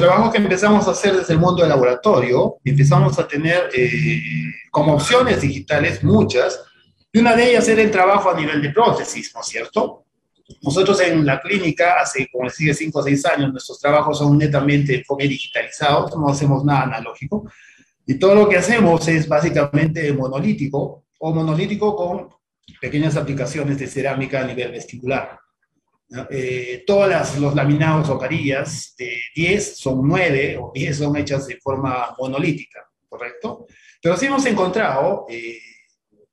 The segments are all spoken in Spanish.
trabajo que empezamos a hacer desde el mundo del laboratorio, empezamos a tener como opciones digitales muchas, y una de ellas era el trabajo a nivel de prótesis, ¿no es cierto? Nosotros en la clínica, hace como les sigue 5 o 6 años, nuestros trabajos son netamente enfoque digitalizados, no hacemos nada analógico, y todo lo que hacemos es básicamente monolítico, o monolítico con pequeñas aplicaciones de cerámica a nivel vestibular. ¿No? Todas los laminados o carillas de 10 son 9 o 10 son hechas de forma monolítica, ¿correcto? Pero sí hemos encontrado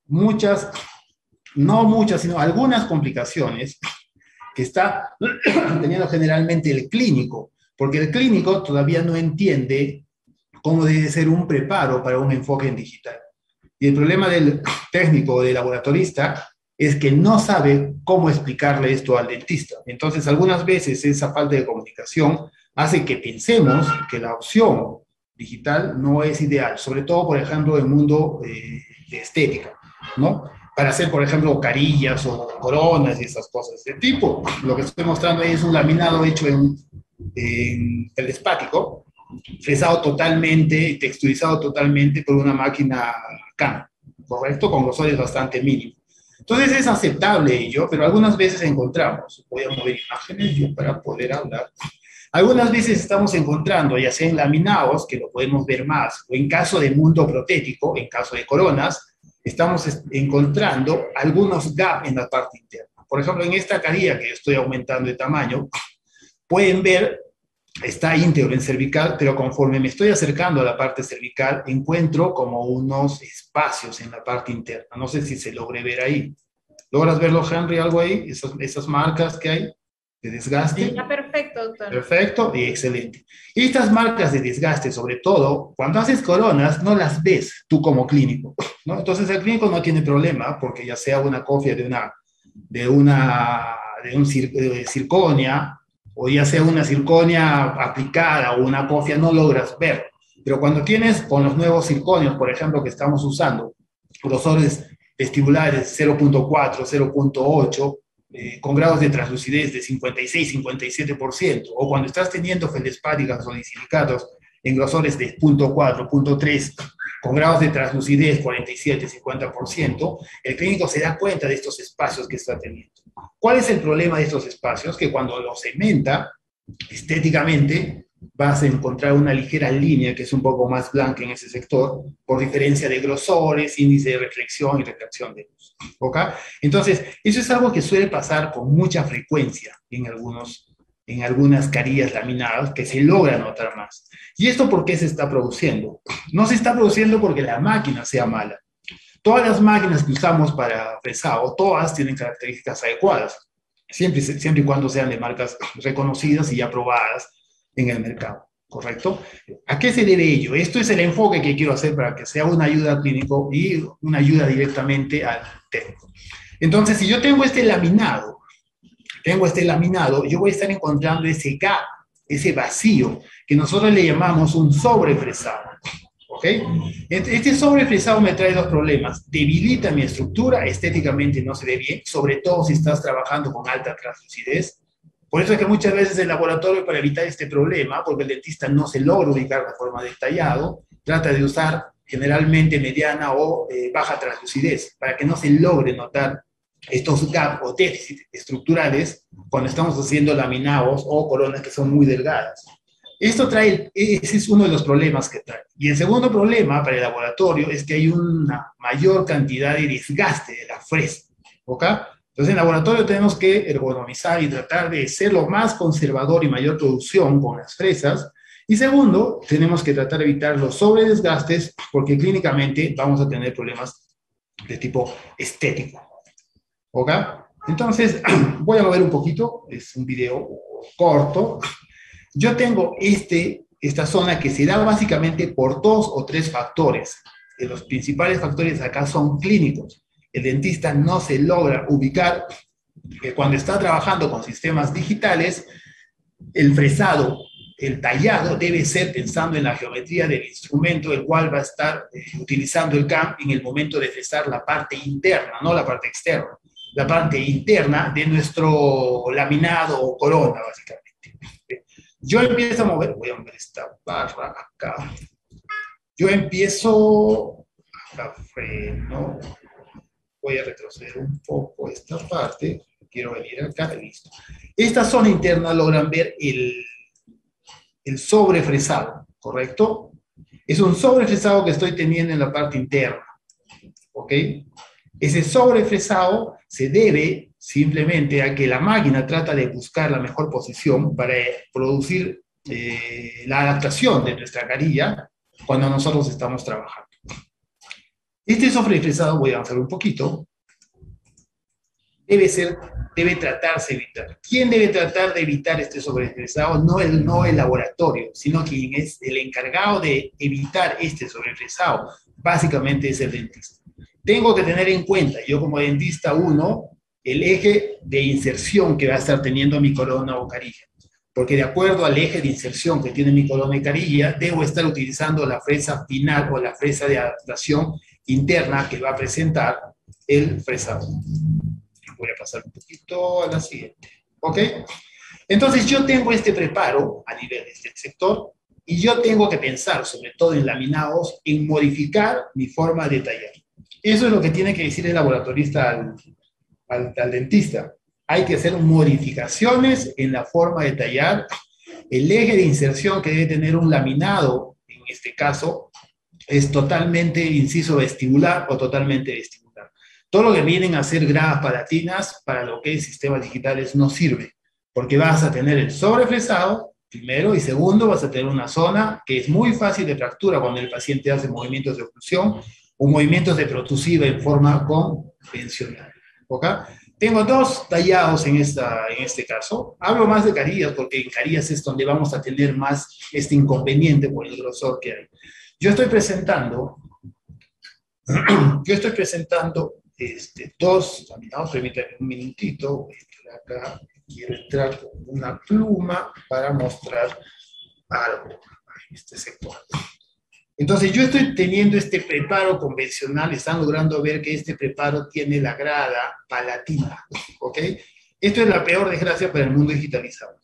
muchas, no muchas, sino algunas complicaciones que está teniendo generalmente el clínico, porque el clínico todavía no entiende cómo debe ser un preparo para un enfoque en digital. Y el problema del técnico o del laboratorista es que no sabe cómo explicarle esto al dentista. Entonces, algunas veces esa falta de comunicación hace que pensemos que la opción digital no es ideal, sobre todo, por ejemplo, en el mundo de estética, ¿no? Para hacer, por ejemplo, carillas o coronas y esas cosas de tipo. Lo que estoy mostrando ahí es un laminado hecho en feldespático, fresado totalmente, texturizado totalmente por una máquina CAM, ¿correcto? Con grosores bastante mínimos. Entonces es aceptable ello, pero algunas veces encontramos, voy a mover imágenes yo para poder hablar, algunas veces estamos encontrando, ya sea en laminados, que lo podemos ver más, o en caso de mundo protético, en caso de coronas, estamos encontrando algunos gaps en la parte interna. Por ejemplo, en esta carilla que estoy aumentando de tamaño, pueden ver, está íntegro en cervical, pero conforme me estoy acercando a la parte cervical, encuentro como unos espacios en la parte interna. No sé si se logre ver ahí. ¿Logras verlo, Henry, algo ahí? Esas marcas que hay de desgaste. Está perfecto, doctor. Perfecto y excelente. Y estas marcas de desgaste, sobre todo, cuando haces coronas, no las ves tú como clínico, ¿no? Entonces el clínico no tiene problema, porque ya sea una cofia de un circonia, o ya sea una circonia aplicada o una cofia, no logras ver. Pero cuando tienes con los nuevos circonios, por ejemplo, que estamos usando, grosores vestibulares 0.4, 0.8, con grados de translucidez de 56-57%, o cuando estás teniendo feldespáticas o disilicatos en grosores de 0.4, 0.3, con grados de translucidez 47-50%, el clínico se da cuenta de estos espacios que está teniendo. ¿Cuál es el problema de estos espacios? Que cuando los segmenta estéticamente, vas a encontrar una ligera línea que es un poco más blanca en ese sector, por diferencia de grosores, índice de reflexión y refracción de luz. ¿Ok? Entonces, eso es algo que suele pasar con mucha frecuencia en algunas carillas laminadas que se logra notar más. ¿Y esto por qué se está produciendo? No se está produciendo porque la máquina sea mala. Todas las máquinas que usamos para fresado, todas tienen características adecuadas, siempre y cuando sean de marcas reconocidas y aprobadas en el mercado, ¿correcto? ¿A qué se debe ello? Esto es el enfoque que quiero hacer para que sea una ayuda al clínico y una ayuda directamente al técnico. Entonces, si yo tengo este laminado, yo voy a estar encontrando ese gap, ese vacío, que nosotros le llamamos un sobrefresado. ¿Ok? Este sobrefresado me trae dos problemas. Debilita mi estructura, estéticamente no se ve bien, sobre todo si estás trabajando con alta translucidez. Por eso es que muchas veces el laboratorio, para evitar este problema, porque el dentista no se logra ubicar de forma detallado, trata de usar generalmente mediana o baja translucidez, para que no se logre notar estos gaps o déficits estructurales cuando estamos haciendo laminados o coronas que son muy delgadas. Ese es uno de los problemas que trae. Y el segundo problema para el laboratorio es que hay una mayor cantidad de desgaste de la fresa. ¿Ok? Entonces, en el laboratorio tenemos que ergonomizar y tratar de ser lo más conservador y mayor producción con las fresas. Y segundo, tenemos que tratar de evitar los sobredesgastes porque clínicamente vamos a tener problemas de tipo estético. ¿Ok? Entonces, voy a mover un poquito, es un video corto. Yo tengo esta zona que se da básicamente por 2 o 3 factores. Los principales factores acá son clínicos. El dentista no se logra ubicar que cuando está trabajando con sistemas digitales, el fresado, el tallado debe ser pensando en la geometría del instrumento, el cual va a estar utilizando el CAM en el momento de fresar la parte interna, no la parte externa, la parte interna de nuestro laminado o corona, básicamente. Yo empiezo a mover, voy a mover esta barra acá. Yo empiezo, acá freno, voy a retroceder un poco esta parte, quiero venir acá, listo. Esta zona interna logran ver el sobrefresado, ¿correcto? Es un sobrefresado que estoy teniendo en la parte interna, ¿ok? Ese sobrefresado se debe simplemente a que la máquina trata de buscar la mejor posición para producir la adaptación de nuestra carilla cuando nosotros estamos trabajando. Este sobrefresado, voy a avanzar un poquito, debe tratarse de evitar. ¿Quién debe tratar de evitar este sobrefresado? No el laboratorio, sino quien es el encargado de evitar este sobrefresado. Básicamente es el dentista. Tengo que tener en cuenta, yo como dentista 1, el eje de inserción que va a estar teniendo mi corona o carilla. Porque de acuerdo al eje de inserción que tiene mi corona y carilla, debo estar utilizando la fresa final o la fresa de adaptación interna que va a presentar el fresado. Voy a pasar un poquito a la siguiente. ¿Ok? Entonces yo tengo este preparo a nivel de este sector y yo tengo que pensar, sobre todo en laminados, en modificar mi forma de tallar. Eso es lo que tiene que decir el laboratorista al dentista. Hay que hacer modificaciones en la forma de tallar. El eje de inserción que debe tener un laminado, en este caso, es totalmente inciso vestibular o totalmente vestibular. Todo lo que vienen a ser gradas palatinas para lo que es sistemas digitales no sirve, porque vas a tener el sobrefresado, primero, y segundo, vas a tener una zona que es muy fácil de fractura cuando el paciente hace movimientos de oclusión o movimientos de protusiva en forma convencional. ¿Ok? Tengo 2 tallados en este caso. Hablo más de carillas porque en carillas es donde vamos a tener más este inconveniente por el grosor que hay. Yo estoy presentando 2 laminados, permítanme un minutito, acá quiero entrar con una pluma para mostrar algo en este sector. Entonces yo estoy teniendo este preparo convencional, están logrando ver que este preparo tiene la grada palatina, ¿ok? Esto es la peor desgracia para el mundo digitalizado,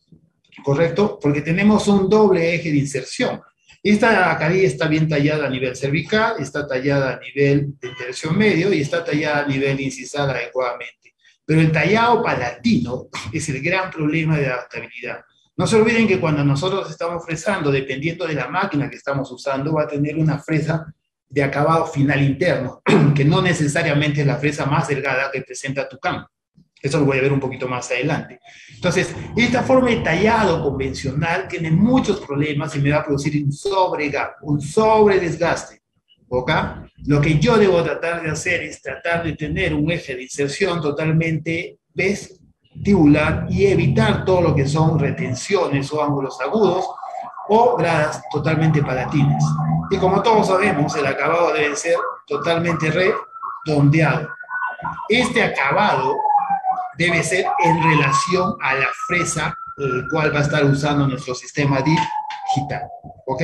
¿correcto? Porque tenemos un doble eje de inserción. Esta carilla está bien tallada a nivel cervical, está tallada a nivel de tercio medio y está tallada a nivel incisal adecuadamente. Pero el tallado palatino es el gran problema de adaptabilidad. No se olviden que cuando nosotros estamos fresando, dependiendo de la máquina que estamos usando, va a tener una fresa de acabado final interno, que no necesariamente es la fresa más delgada que presenta tu campo. Eso lo voy a ver un poquito más adelante. Entonces, esta forma de tallado convencional tiene muchos problemas y me va a producir un sobredesgaste. ¿Ok? Lo que yo debo tratar de hacer es tratar de tener un eje de inserción totalmente vestibular y evitar todo lo que son retenciones o ángulos agudos o gradas totalmente palatinas. Y como todos sabemos, el acabado debe ser totalmente redondeado. Este acabado debe ser en relación a la fresa el cual va a estar usando nuestro sistema digital, ¿ok?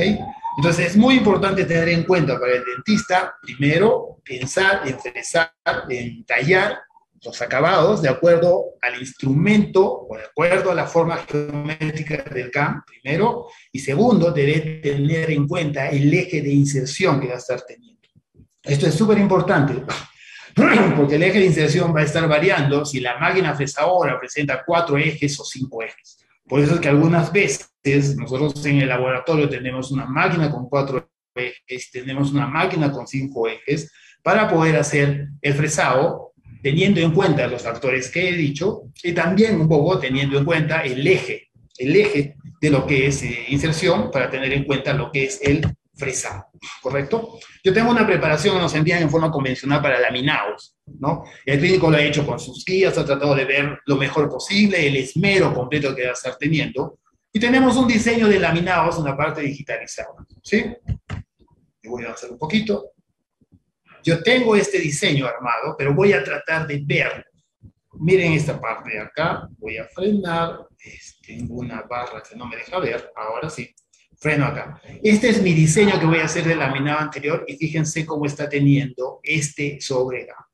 Entonces es muy importante tener en cuenta para el dentista, primero, pensar en fresar, en tallar los acabados de acuerdo al instrumento o de acuerdo a la forma geométrica del CAM, primero, y segundo, debe tener en cuenta el eje de inserción que va a estar teniendo. Esto es súper importante, porque el eje de inserción va a estar variando si la máquina fresadora presenta 4 ejes o 5 ejes. Por eso es que algunas veces nosotros en el laboratorio tenemos una máquina con 4 ejes, tenemos una máquina con 5 ejes, para poder hacer el fresado teniendo en cuenta los factores que he dicho y también un poco teniendo en cuenta el eje de lo que es inserción para tener en cuenta lo que es el fresado, ¿correcto? Yo tengo una preparación que nos envían en forma convencional para laminados, ¿no? El clínico lo ha hecho con sus guías, ha tratado de ver lo mejor posible, el esmero completo que va a estar teniendo, y tenemos un diseño de laminados en la parte digitalizada, ¿sí? Voy a avanzar un poquito. Yo tengo este diseño armado, pero voy a tratar de verlo. Miren esta parte de acá, voy a frenar, tengo una barra que no me deja ver, ahora sí. Freno acá. Este es mi diseño que voy a hacer del laminado anterior y fíjense cómo está teniendo este sobregamo.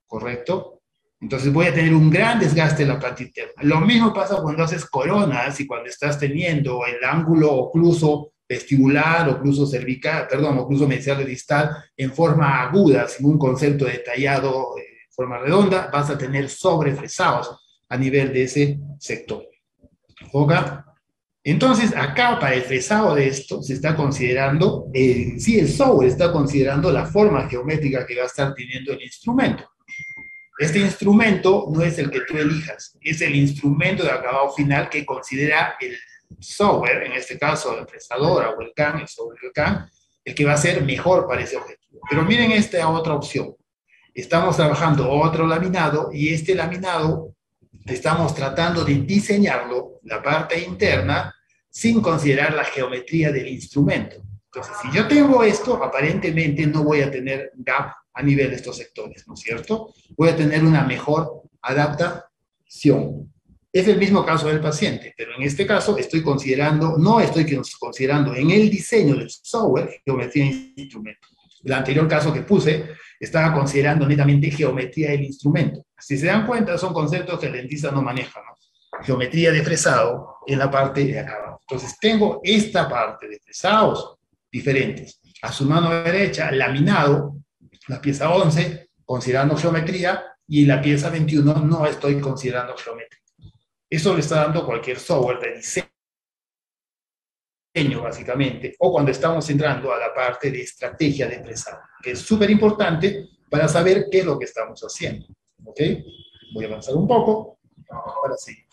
¿Correcto? Entonces voy a tener un gran desgaste en la parte interna. Lo mismo pasa cuando haces coronas y cuando estás teniendo el ángulo ocluso vestibular, ocluso cervical, perdón, ocluso mesial distal en forma aguda, sin un concepto detallado, en forma redonda, vas a tener sobrefresados a nivel de ese sector. ¿Ok? Entonces, acá para el fresado de esto se está considerando, sí, el software está considerando la forma geométrica que va a estar teniendo el instrumento. Este instrumento no es el que tú elijas, es el instrumento de acabado final que considera el software, en este caso la fresadora o el CAM, el software del CAM, el que va a ser mejor para ese objetivo. Pero miren esta otra opción. Estamos trabajando otro laminado y este laminado estamos tratando de diseñarlo, la parte interna, sin considerar la geometría del instrumento. Entonces, si yo tengo esto, aparentemente no voy a tener gap a nivel de estos sectores, ¿no es cierto? Voy a tener una mejor adaptación. Es el mismo caso del paciente, pero en este caso estoy considerando, no estoy considerando en el diseño del software geometría de instrumento. El anterior caso que puse estaba considerando netamente geometría del instrumento. Si se dan cuenta, son conceptos que el dentista no maneja, ¿no? Geometría de fresado en la parte de acá. Entonces tengo esta parte de fresados diferentes. A su mano derecha, laminado, la pieza 11, considerando geometría, y la pieza 21 no estoy considerando geometría. Eso le está dando cualquier software de diseño, básicamente, o cuando estamos entrando a la parte de estrategia de fresado, que es súper importante para saber qué es lo que estamos haciendo. ¿Ok? Voy a avanzar un poco para seguir.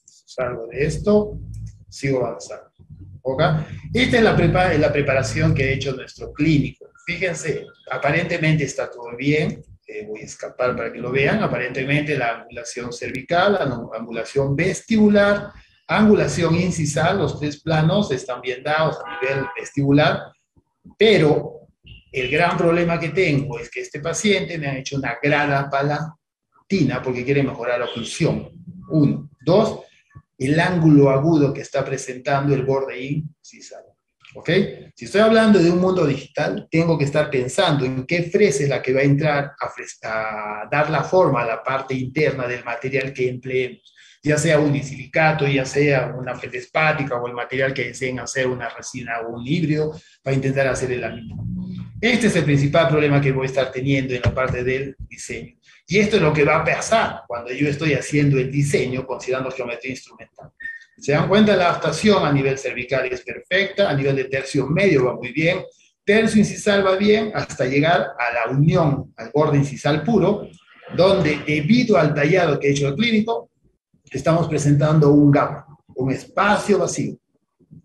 Salgo de esto, sigo avanzando. ¿Ok? Esta es la preparación que ha hecho nuestro clínico. Fíjense, aparentemente está todo bien. Voy a escapar para que lo vean. Aparentemente la angulación cervical, la angulación vestibular, angulación incisal, los tres planos están bien dados a nivel vestibular, pero el gran problema que tengo es que este paciente me ha hecho una grada palatina porque quiere mejorar la oclusión. Uno. Dos, el ángulo agudo que está presentando el borde incisal. ¿Ok? Si estoy hablando de un mundo digital, tengo que estar pensando en qué fresa es la que va a entrar a dar la forma a la parte interna del material que empleemos, ya sea un disilicato, ya sea una feldespática o el material que deseen hacer, una resina o un híbrido, para intentar hacer el laminado. Este es el principal problema que voy a estar teniendo en la parte del diseño. Y esto es lo que va a pasar cuando yo estoy haciendo el diseño considerando geometría instrumental. ¿Se dan cuenta? La adaptación a nivel cervical es perfecta, a nivel de tercio medio va muy bien, tercio incisal va bien, hasta llegar a la unión, al borde incisal puro, donde debido al tallado que ha hecho el clínico, estamos presentando un gap, un espacio vacío.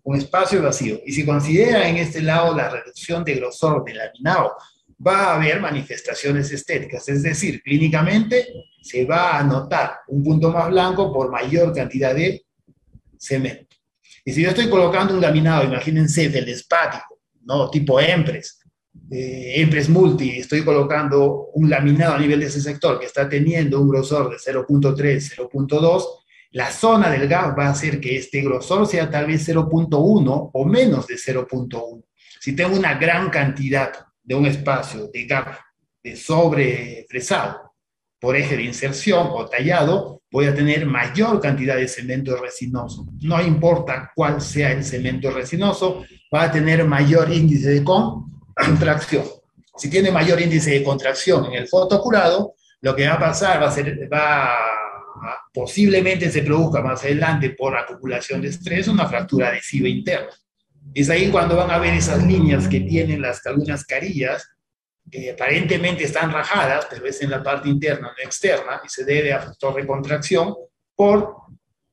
Un espacio vacío. Y si considera en este lado la reducción de grosor del laminado, va a haber manifestaciones estéticas, es decir, clínicamente se va a notar un punto más blanco por mayor cantidad de cemento. Y si yo estoy colocando un laminado, imagínense, feldespático, ¿no? Tipo Empress, Empress Multi, estoy colocando un laminado a nivel de ese sector que está teniendo un grosor de 0.3, 0.2, la zona del gap va a hacer que este grosor sea tal vez 0.1 o menos de 0.1. Si tengo una gran cantidad de un espacio de gap de sobrefresado por eje de inserción o tallado, voy a tener mayor cantidad de cemento resinoso. No importa cuál sea el cemento resinoso, va a tener mayor índice de contracción. Si tiene mayor índice de contracción en el fotocurado, lo que va a pasar posiblemente se produzca más adelante por acumulación de estrés una fractura adhesiva interna. Es ahí cuando van a ver esas líneas que tienen algunas carillas, que aparentemente están rajadas, pero es en la parte interna, no externa, y se debe a factor de contracción por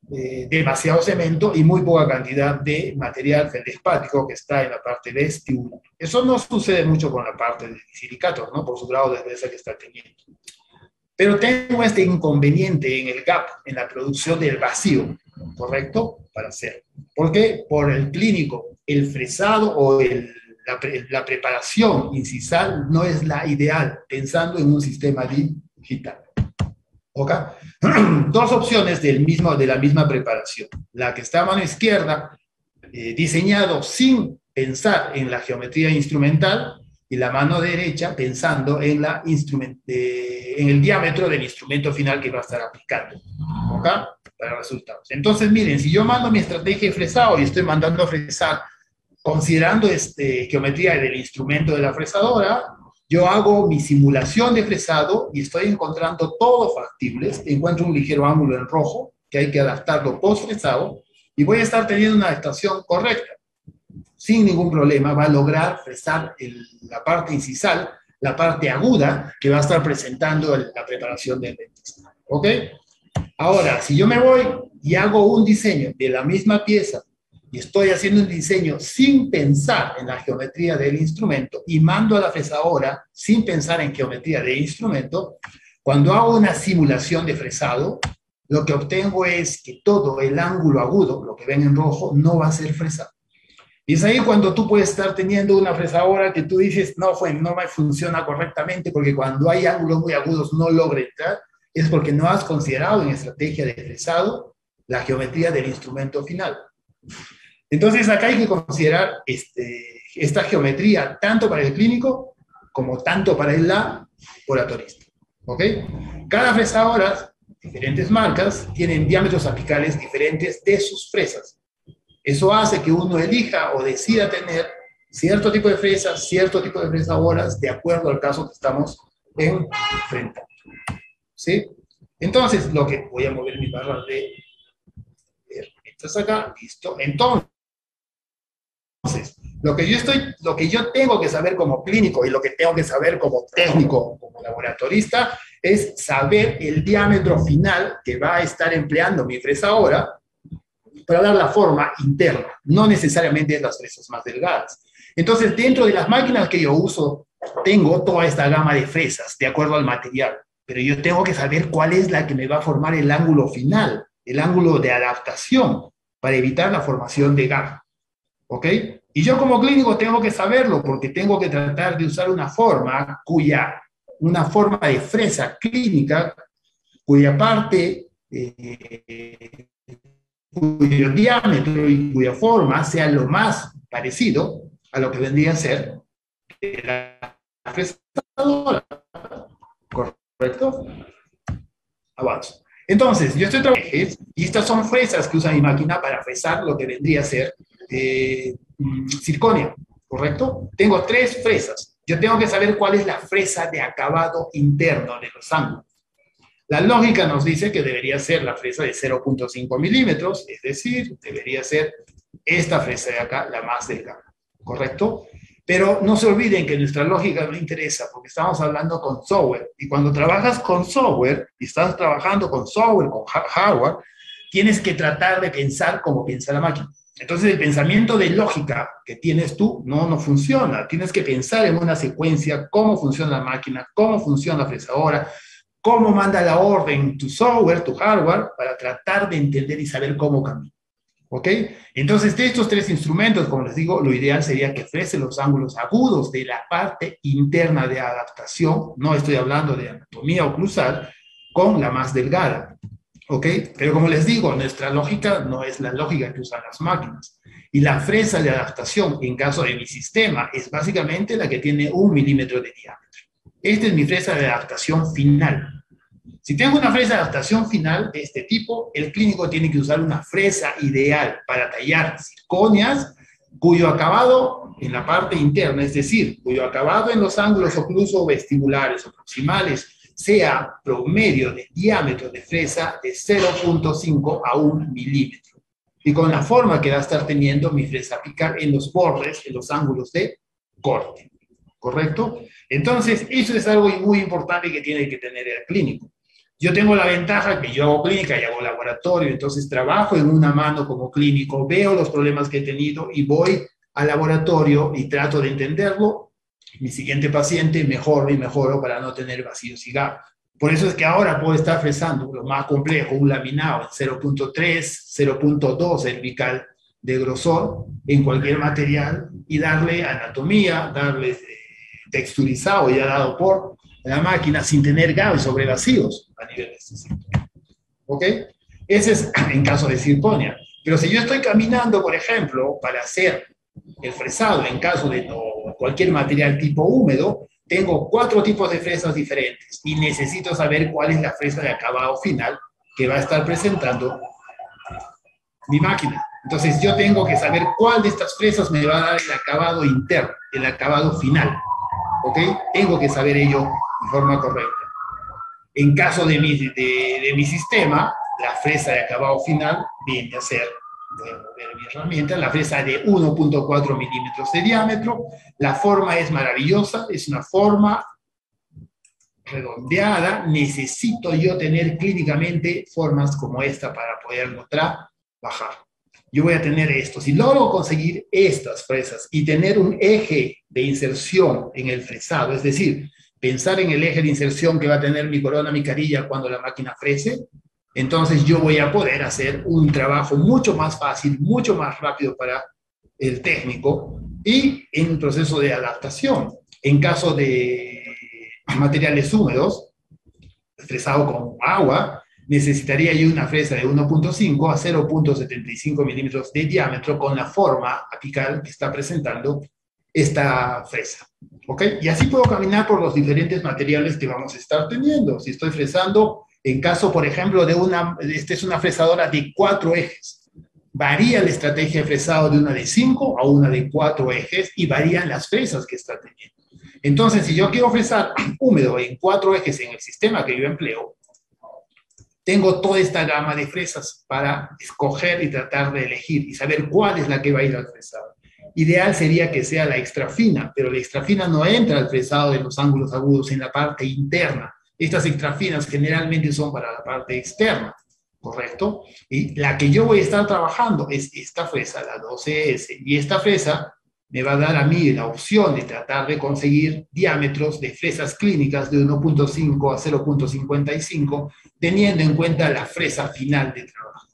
demasiado cemento y muy poca cantidad de material feldespático que está en la parte vestibular. Eso no sucede mucho con la parte de silicatos, ¿no? Por su grado de dureza que está teniendo. Pero tengo este inconveniente en el gap, en la producción del vacío, ¿correcto? Para hacer. ¿Por qué? Por el clínico, el fresado o la preparación incisal no es la ideal, pensando en un sistema digital. ¿Ok? Dos opciones de la misma preparación. La que está a mano izquierda, diseñado sin pensar en la geometría instrumental, y la mano derecha pensando en, en el diámetro del instrumento final que va a estar aplicando, ¿ok? Para resultados. Entonces, miren, si yo mando mi estrategia de fresado y estoy mandando a fresar considerando geometría del instrumento de la fresadora, yo hago mi simulación de fresado y estoy encontrando todo factibles, encuentro un ligero ángulo en rojo, que hay que adaptarlo post-fresado, y voy a estar teniendo una adaptación correcta. Sin ningún problema, va a lograr fresar la parte incisal, la parte aguda, que va a estar presentando la preparación del dentista. ¿Ok? Ahora, si yo me voy y hago un diseño de la misma pieza, y estoy haciendo un diseño sin pensar en la geometría del instrumento, y mando a la fresadora sin pensar en geometría del instrumento, cuando hago una simulación de fresado, lo que obtengo es que todo el ángulo agudo, lo que ven en rojo, no va a ser fresado. Y es ahí cuando tú puedes estar teniendo una fresadora que tú dices, no me funciona correctamente, porque cuando hay ángulos muy agudos no logra entrar, es porque no has considerado en estrategia de fresado la geometría del instrumento final. Entonces acá hay que considerar esta geometría tanto para el clínico como tanto para el laboratorista. ¿Ok? Cada fresadora, diferentes marcas, tienen diámetros apicales diferentes de sus fresas. Eso hace que uno elija o decida tener cierto tipo de fresas, cierto tipo de fresadoras, de acuerdo al caso que estamos enfrentando. ¿Sí? Entonces, voy a mover mi barra de herramientas acá, listo. Entonces, lo que yo tengo que saber como clínico y lo que tengo que saber como técnico, como laboratorista, es saber el diámetro final que va a estar empleando mi fresadora para dar la forma interna, no necesariamente las fresas más delgadas. Entonces, dentro de las máquinas que yo uso, tengo toda esta gama de fresas, de acuerdo al material, pero yo tengo que saber cuál es la que me va a formar el ángulo final, el ángulo de adaptación, para evitar la formación de gap. ¿Ok? Y yo como clínico tengo que saberlo, porque tengo que tratar de usar una forma de fresa clínica, cuya parte cuyo diámetro y cuya forma sea lo más parecido a lo que vendría a ser la fresadora. ¿Correcto? Avanzo. Entonces, yo estoy trabajando y estas son fresas que usa mi máquina para fresar lo que vendría a ser circonia, ¿correcto? Tengo 3 fresas. Yo tengo que saber cuál es la fresa de acabado interno de los ángulos. La lógica nos dice que debería ser la fresa de 0.5 milímetros, es decir, debería ser esta fresa de acá, la más delgada, ¿correcto? Pero no se olviden que nuestra lógica no interesa, porque estamos hablando con software, y cuando trabajas con software, y estás trabajando con software, con hardware, tienes que tratar de pensar como piensa la máquina. Entonces el pensamiento de lógica que tienes tú no funciona. Tienes que pensar en una secuencia, cómo funciona la máquina, cómo funciona la fresadora, cómo manda la orden tu software, tu hardware, para tratar de entender y saber cómo camina. ¿Ok? Entonces, de estos 3 instrumentos, como les digo, lo ideal sería que frese los ángulos agudos de la parte interna de adaptación, no estoy hablando de anatomía oclusal, con la más delgada. ¿Ok? Pero como les digo, nuestra lógica no es la lógica que usan las máquinas. Y la fresa de adaptación, en caso de mi sistema, es básicamente la que tiene 1 milímetro de diámetro. Esta es mi fresa de adaptación final. Si tengo una fresa de adaptación final de este tipo, el clínico tiene que usar una fresa ideal para tallar circonias cuyo acabado en la parte interna, es decir, cuyo acabado en los ángulos ocluso vestibulares o proximales sea promedio de diámetro de fresa de 0.5 a 1 milímetro. Y con la forma que va a estar teniendo mi fresa apical en los bordes, en los ángulos de corte. ¿Correcto? Entonces, eso es algo muy importante que tiene que tener el clínico. Yo tengo la ventaja que yo hago clínica y hago laboratorio, entonces trabajo en una mano como clínico, veo los problemas que he tenido y voy al laboratorio y trato de entenderlo. Mi siguiente paciente mejoro y mejoro para no tener vacíos y gap. Por eso es que ahora puedo estar fresando lo más complejo, un laminado en 0.3, 0.2 cervical de grosor en cualquier material y darle anatomía, darle texturizado ya dado por la máquina sin tener gap sobre vacíos a nivel de este sector. ¿Ok? Ese es en caso de circonia. Pero si yo estoy caminando, por ejemplo, para hacer el fresado en caso de o cualquier material tipo húmedo, tengo 4 tipos de fresas diferentes y necesito saber cuál es la fresa de acabado final que va a estar presentando mi máquina. Entonces yo tengo que saber cuál de estas fresas me va a dar el acabado interno, el acabado final. ¿Ok? Tengo que saber ello de forma correcta. En caso de mi sistema, la fresa de acabado final viene a ser, voy a mover mi herramienta, la fresa de 1.4 milímetros de diámetro. La forma es maravillosa, es una forma redondeada. Necesito yo tener clínicamente formas como esta para poderlo trabajar. Yo voy a tener esto. Si logro conseguir estas fresas y tener un eje de inserción en el fresado, es decir, pensar en el eje de inserción que va a tener mi corona, mi carilla cuando la máquina frese, entonces yo voy a poder hacer un trabajo mucho más fácil, mucho más rápido para el técnico y en un proceso de adaptación. En caso de materiales húmedos, fresado con agua, necesitaría yo una fresa de 1.5 a 0.75 milímetros de diámetro con la forma apical que está presentando esta fresa. ¿Ok? Y así puedo caminar por los diferentes materiales que vamos a estar teniendo. Si estoy fresando, en caso, por ejemplo, esta es una fresadora de 4 ejes. Varía la estrategia de fresado de una de 5 a una de 4 ejes y varían las fresas que está teniendo. Entonces, si yo quiero fresar húmedo en 4 ejes en el sistema que yo empleo, tengo toda esta gama de fresas para escoger y tratar de elegir y saber cuál es la que va a ir al fresado. Ideal sería que sea la extra fina, pero la extra fina no entra al fresado de los ángulos agudos en la parte interna. Estas extra finas generalmente son para la parte externa, ¿correcto? Y la que yo voy a estar trabajando es esta fresa, la 12S, y esta fresa me va a dar a mí la opción de tratar de conseguir diámetros de fresas clínicas de 1.5 a 0.55, teniendo en cuenta la fresa final de trabajo,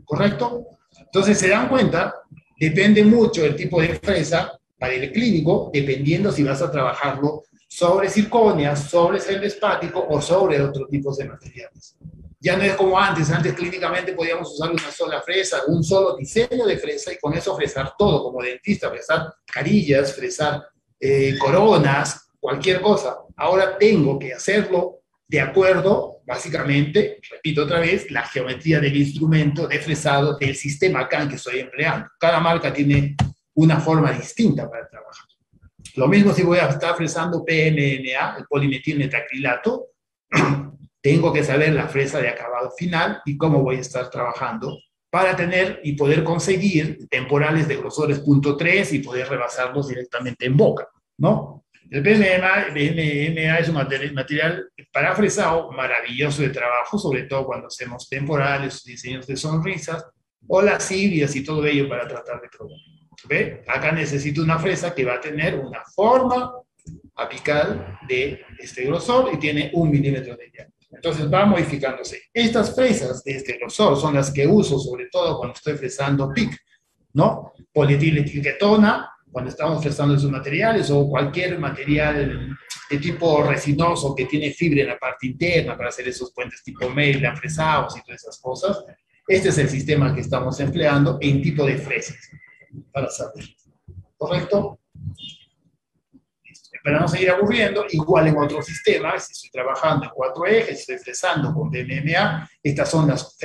¿correcto? Entonces, se dan cuenta, depende mucho del tipo de fresa para el clínico, dependiendo si vas a trabajarlo sobre zirconias, sobre feldespático o sobre otros tipos de materiales. Ya no es como antes clínicamente podíamos usar una sola fresa, un solo diseño de fresa y con eso fresar todo, como dentista, fresar carillas, fresar coronas, cualquier cosa. Ahora tengo que hacerlo de acuerdo, básicamente, repito otra vez, la geometría del instrumento de fresado del sistema CAM que estoy empleando. Cada marca tiene una forma distinta para trabajar. Lo mismo si voy a estar fresando PMMA, el polimetilmetacrilato, tengo que saber la fresa de acabado final y cómo voy a estar trabajando para tener y poder conseguir temporales de grosores .3 y poder rebasarlos directamente en boca, ¿no? El PMMA es un material para fresado maravilloso de trabajo, sobre todo cuando hacemos temporales, diseños de sonrisas, o las ibias y todo ello para tratar de probar. ¿Ve? Acá necesito una fresa que va a tener una forma apical de este grosor y tiene 1 milímetro de diámetro. Entonces va modificándose. Estas fresas de este grosor son las que uso sobre todo cuando estoy fresando PIC, ¿no? Polietilenglicetona, cuando estamos fresando esos materiales, o cualquier material de tipo resinoso que tiene fibra en la parte interna para hacer esos puentes tipo Maryland fresados y todas esas cosas. Este es el sistema que estamos empleando en tipo de fresas, para saber. ¿Correcto? Para no seguir aburriendo, igual en otros sistemas, si estoy trabajando en 4 ejes, estoy fresando con PMMA, estas son las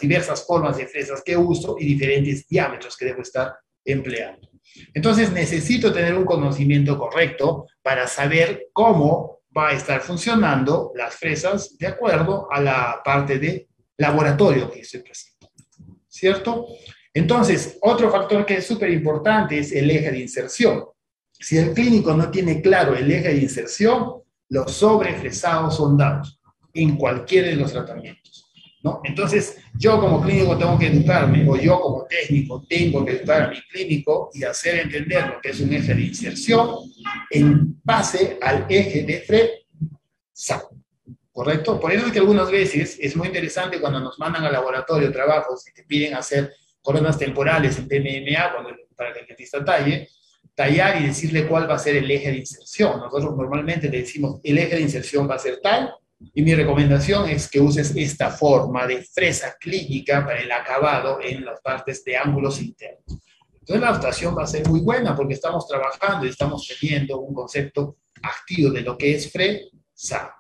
diversas formas de fresas que uso y diferentes diámetros que debo estar empleando. Entonces necesito tener un conocimiento correcto para saber cómo va a estar funcionando las fresas de acuerdo a la parte de laboratorio que estoy presentando, ¿cierto? Entonces, otro factor que es súper importante es el eje de inserción. Si el clínico no tiene claro el eje de inserción, los sobrefresados son dados en cualquiera de los tratamientos, ¿no? Entonces, yo como clínico tengo que educarme, o yo como técnico tengo que educar a mi clínico y hacer entender lo que es un eje de inserción en base al eje de fresado, ¿correcto? Por eso es que algunas veces es muy interesante cuando nos mandan al laboratorio trabajos y te piden hacer coronas temporales en PMMA para que el dentista tallar y decirle cuál va a ser el eje de inserción. Nosotros normalmente le decimos, el eje de inserción va a ser tal, y mi recomendación es que uses esta forma de fresa clínica para el acabado en las partes de ángulos internos. Entonces la adaptación va a ser muy buena porque estamos trabajando y estamos teniendo un concepto activo de lo que es fresado.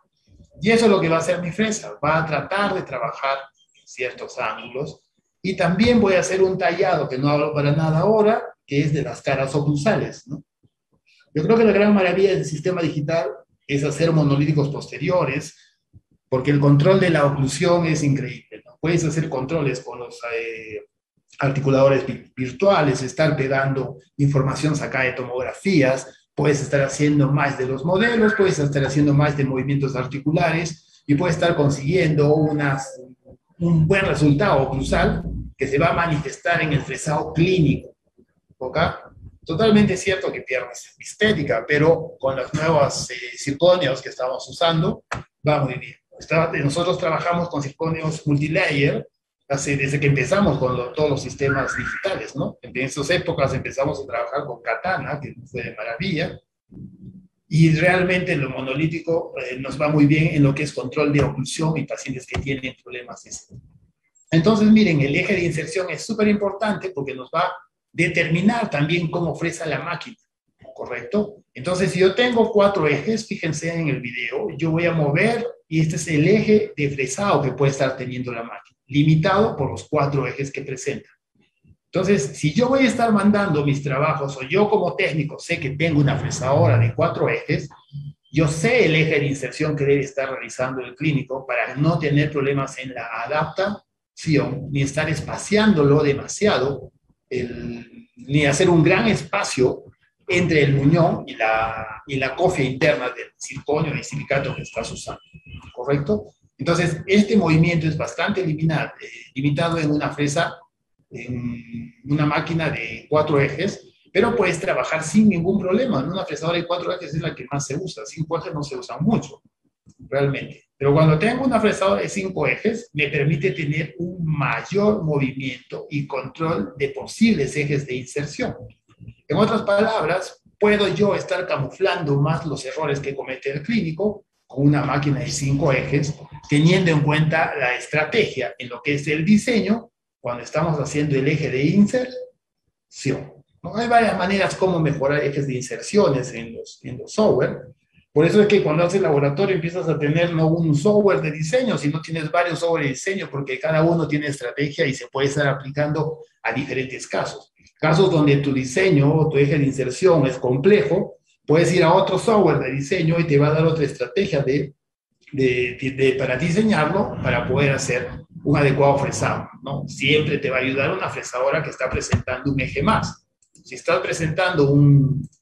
Y eso es lo que va a hacer mi fresa. Va a tratar de trabajar en ciertos ángulos. Y también voy a hacer un tallado, que no hablo para nada ahora, que es de las caras oclusales, ¿no? Yo creo que la gran maravilla del sistema digital es hacer monolíticos posteriores, porque el control de la oclusión es increíble, ¿no? Puedes hacer controles con los articuladores virtuales, estar pegando información sacada de tomografías, puedes estar haciendo más de los modelos, puedes estar haciendo más de movimientos articulares y puedes estar consiguiendo un buen resultado oclusal que se va a manifestar en el fresado clínico. ¿Ok? Totalmente cierto que pierdes estética, pero con los nuevos circonios que estamos usando, va muy bien. Nosotros trabajamos con circonios multilayer desde que empezamos con todos los sistemas digitales, ¿no? En esas épocas empezamos a trabajar con Katana, que fue de maravilla, y realmente en lo monolítico nos va muy bien en lo que es control de oclusión y pacientes que tienen problemas de este. Entonces, miren, el eje de inserción es súper importante porque nos va a determinar también cómo fresa la máquina, ¿correcto? Entonces, si yo tengo 4 ejes, fíjense en el video, yo voy a mover y este es el eje de fresado que puede estar teniendo la máquina, limitado por los 4 ejes que presenta. Entonces, si yo voy a estar mandando mis trabajos o yo como técnico sé que tengo una fresadora de 4 ejes, yo sé el eje de inserción que debe estar realizando el clínico para no tener problemas en la adaptación, ni estar espaciándolo demasiado, ni hacer un gran espacio entre el muñón y la cofia interna del circonio y silicato que estás usando, ¿correcto? Entonces, este movimiento es bastante limitado en una fresa, en una máquina de 4 ejes, pero puedes trabajar sin ningún problema. En una fresadora de 4 ejes es la que más se usa, 5 ejes no se usan mucho, realmente. Pero cuando tengo una fresadora de 5 ejes, me permite tener un mayor movimiento y control de posibles ejes de inserción. En otras palabras, puedo yo estar camuflando más los errores que comete el clínico con una máquina de 5 ejes, teniendo en cuenta la estrategia en lo que es el diseño cuando estamos haciendo el eje de inserción. ¿No? Hay varias maneras como mejorar ejes de inserciones en los software. Por eso es que cuando haces laboratorio empiezas a tener no un software de diseño, sino tienes varios software de diseño, porque cada uno tiene estrategia y se puede estar aplicando a diferentes casos. Casos donde tu diseño o tu eje de inserción es complejo, puedes ir a otro software de diseño y te va a dar otra estrategia para diseñarlo, para poder hacer un adecuado fresado, ¿no? Siempre te va a ayudar una fresadora que está presentando un eje más. Si estás presentando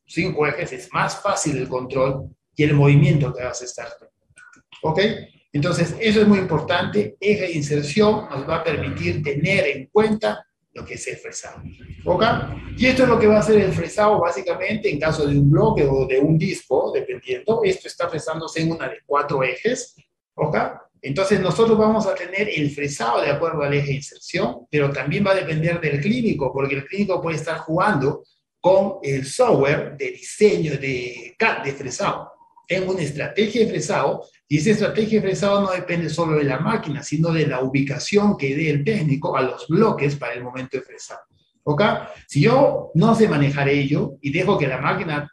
5 ejes, es más fácil el control y el movimiento que vas a estar. ¿Ok? Entonces, eso es muy importante. Eje de inserción nos va a permitir tener en cuenta lo que es el fresado. ¿Ok? Y esto es lo que va a hacer el fresado básicamente en caso de un bloque o de un disco, dependiendo. Esto está fresándose en una de 4 ejes. ¿Ok? Entonces nosotros vamos a tener el fresado de acuerdo al eje de inserción, pero también va a depender del clínico, porque el clínico puede estar jugando con el software de diseño de fresado. Tengo una estrategia de fresado, y esa estrategia de fresado no depende solo de la máquina, sino de la ubicación que dé el técnico a los bloques para el momento de fresado. ¿Ok? Si yo no sé manejar ello y dejo que la máquina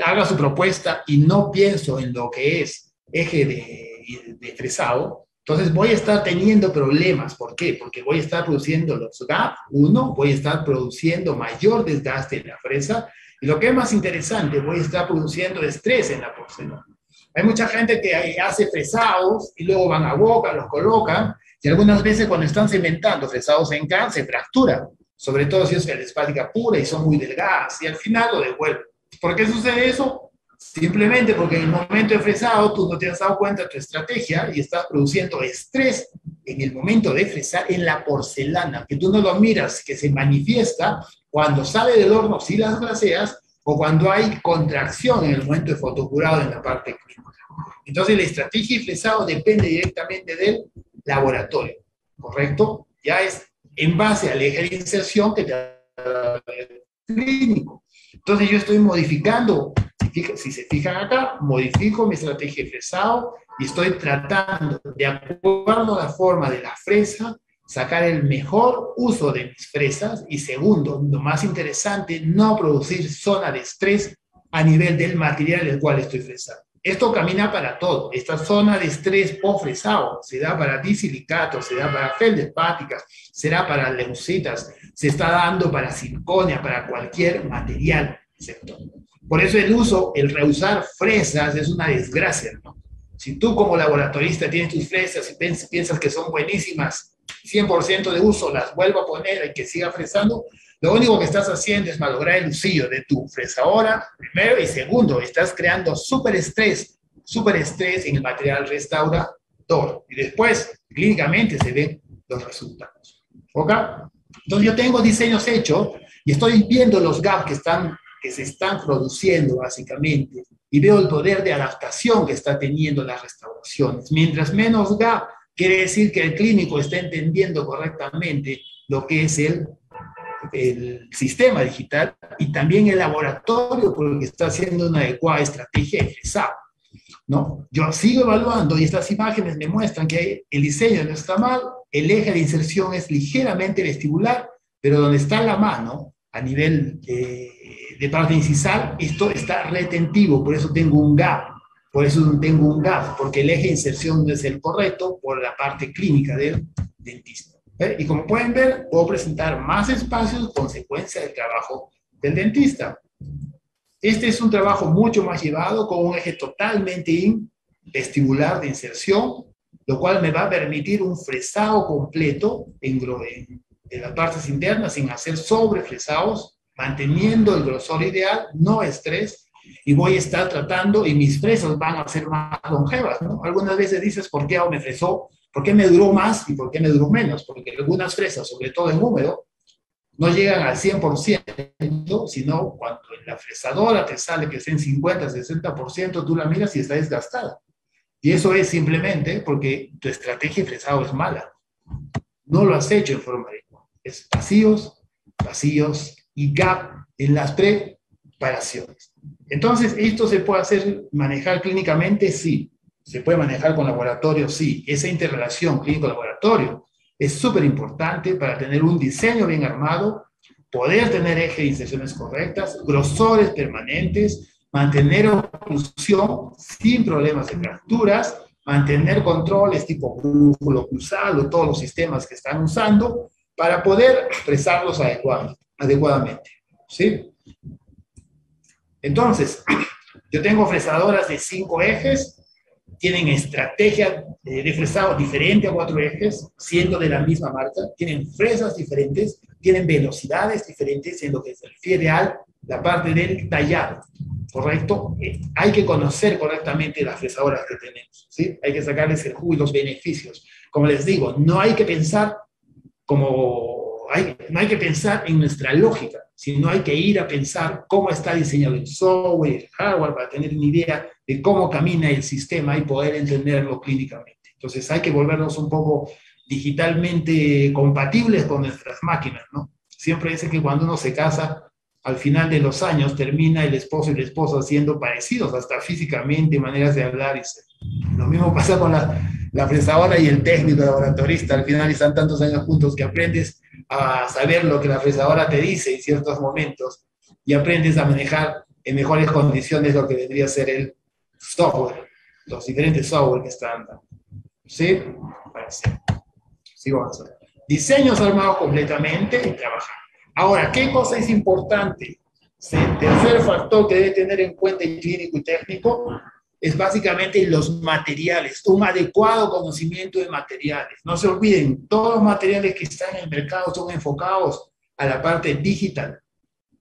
haga su propuesta y no pienso en lo que es eje de fresado, entonces voy a estar teniendo problemas. ¿Por qué? Porque voy a estar produciendo los gap, voy a estar produciendo mayor desgaste en la fresa, y lo que es más interesante, voy a estar produciendo estrés en la porcelana. Hay mucha gente que hace fresados y luego van a boca, los colocan, y algunas veces cuando están cementando fresados en can, se fracturan, sobre todo si es feldespática pura y son muy delgadas, y al final lo devuelven. ¿Por qué sucede eso? Simplemente porque en el momento de fresado tú no te has dado cuenta de tu estrategia y estás produciendo estrés en el momento de fresar en la porcelana, que tú no lo miras, que se manifiesta cuando sale del horno si las glaseas o cuando hay contracción en el momento de fotocurado en la parte clínica. Entonces la estrategia de fresado depende directamente del laboratorio, ¿correcto? Ya es en base al eje de inserción que te da el clínico. Entonces yo estoy modificando, si se fijan acá, modifico mi estrategia de fresado y estoy tratando, de acuerdo a la forma de la fresa, sacar el mejor uso de mis fresas y segundo, lo más interesante, no producir zona de estrés a nivel del material del cual estoy fresando. Esto camina para todo. Esta zona de estrés post-fresado se da para disilicatos, se da para feldespáticas, se da para leucitas, se está dando para circonia, para cualquier material, ¿cierto? Por eso el uso, el reusar fresas es una desgracia, ¿no? Si tú como laboratorista tienes tus fresas y piensas que son buenísimas, 100% de uso, las vuelvo a poner y que siga fresando, lo único que estás haciendo es malograr el usillo de tu fresadora, primero, y segundo, estás creando súper estrés en el material restaurador. Y después, clínicamente, se ven los resultados. ¿Ok? Entonces yo tengo diseños hechos y estoy viendo los gaps que se están produciendo básicamente y veo el poder de adaptación que está teniendo las restauraciones. Mientras menos gap, quiere decir que el clínico está entendiendo correctamente lo que es el sistema digital y también el laboratorio porque está haciendo una adecuada estrategia de fresado, ¿no? Yo sigo evaluando y estas imágenes me muestran que el diseño no está mal, el eje de inserción es ligeramente vestibular, pero donde está la mano a nivel de parte incisal, esto está retentivo, por eso tengo un gap. Por eso tengo un gap, porque el eje de inserción no es el correcto por la parte clínica del dentista. Y como pueden ver, puedo presentar más espacios consecuencia del trabajo del dentista. Este es un trabajo mucho más llevado con un eje totalmente vestibular de inserción, lo cual me va a permitir un fresado completo en las partes internas sin hacer sobrefresados, manteniendo el grosor ideal, no estrés, y voy a estar tratando, y mis fresas van a ser más longevas, ¿no? Algunas veces dices, ¿por qué me fresó? ¿Por qué me duró más y por qué me duró menos? Porque algunas fresas, sobre todo en húmedo, no llegan al 100%, sino cuando en la fresadora te sale que sea en 50, 60%, tú la miras y está desgastada. Y eso es simplemente porque tu estrategia de fresado es mala. No lo has hecho en forma adecuada. Es vacíos, vacíos y gap en las preparaciones. Entonces, ¿esto se puede manejar clínicamente? Sí. ¿Se puede manejar con laboratorio? Sí. Esa interrelación clínico-laboratorio es súper importante para tener un diseño bien armado, poder tener eje de inserciones correctas, grosores permanentes, mantener oclusión sin problemas de fracturas, mantener controles tipo brújulo cruzado, todos los sistemas que están usando, para poder expresarlos adecuadamente. ¿Sí? Entonces, yo tengo fresadoras de 5 ejes, tienen estrategia de fresado diferente a 4 ejes, siendo de la misma marca, tienen fresas diferentes, tienen velocidades diferentes en lo que se refiere a la parte del tallado, ¿correcto? Hay que conocer correctamente las fresadoras que tenemos, ¿sí? Hay que sacarles el jugo y los beneficios. Como les digo, no hay que pensar no hay que pensar en nuestra lógica, sino hay que ir a pensar cómo está diseñado el software, el hardware, para tener una idea de cómo camina el sistema y poder entenderlo clínicamente. Entonces hay que volvernos un poco digitalmente compatibles con nuestras máquinas, ¿no? Siempre dicen que cuando uno se casa, al final de los años termina el esposo y la esposa siendo parecidos, hasta físicamente, maneras de hablar y ser. Lo mismo pasa con la fresadora y el técnico laboratorista. Al final están tantos años juntos que aprendes a saber lo que la fresadora te dice en ciertos momentos y aprendes a manejar en mejores condiciones lo que vendría a ser el software, los diferentes software que están dando. ¿Sí? Sigo avanzando. Diseños armados completamente y trabajar. Ahora, ¿qué cosa es importante? El tercer factor que debe tener en cuenta el clínico y técnico es básicamente los materiales, un adecuado conocimiento de materiales. No se olviden, todos los materiales que están en el mercado son enfocados a la parte digital.